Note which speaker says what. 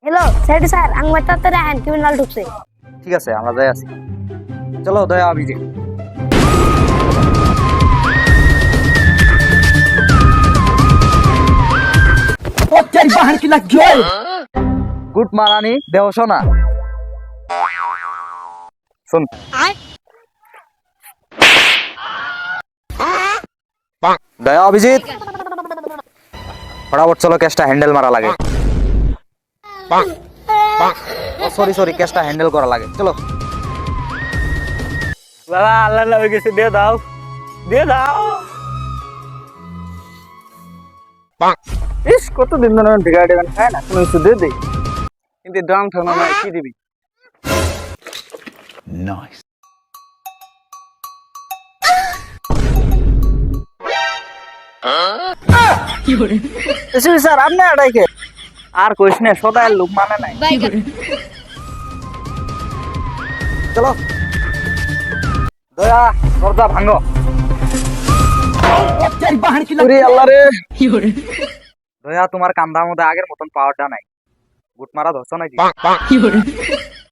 Speaker 1: Hello সেটি sir আমার তাড়াতাড়ি আহেন ক্রিমিনাল ঢুকছে।
Speaker 2: ঠিক আছে আমরা যাই আছি। চলো দয়া অভিজিৎ।
Speaker 3: ओ तेरी बहन की लग गई।
Speaker 2: গুড মারানি দেহ সোনা শুন দয়া অভিজিৎ ফটাফট চলো কেসটা হ্যান্ডেল মারা লাগে। সরি সরি কেসটা হ্যান্ডেল করা লাগে চলো।
Speaker 3: বাবা আল্লাহ আল্লাহ হয়ে গেছে, দিয়ে দাও দিয়ে দাও। ইস কতদিন ধরে ঢেকা ঢেকা খায় না, কোনো কিছু দিয়ে দিই কিন্তু দাম থাকলো না, কি দিবি? স্যার আপনি আড়াই কে আর কইস না, সদায় লোক মানে নাই।
Speaker 2: চলো দয়া দরজা ভাঙো।
Speaker 3: तेरी बहन की लग
Speaker 2: ওরে আল্লাহ রে
Speaker 3: गई।
Speaker 2: দয়া তোমার কান্দার মধ্যে আগের মতন পাওয়ারটা নাই। গুট মারা ধরছো নাকি?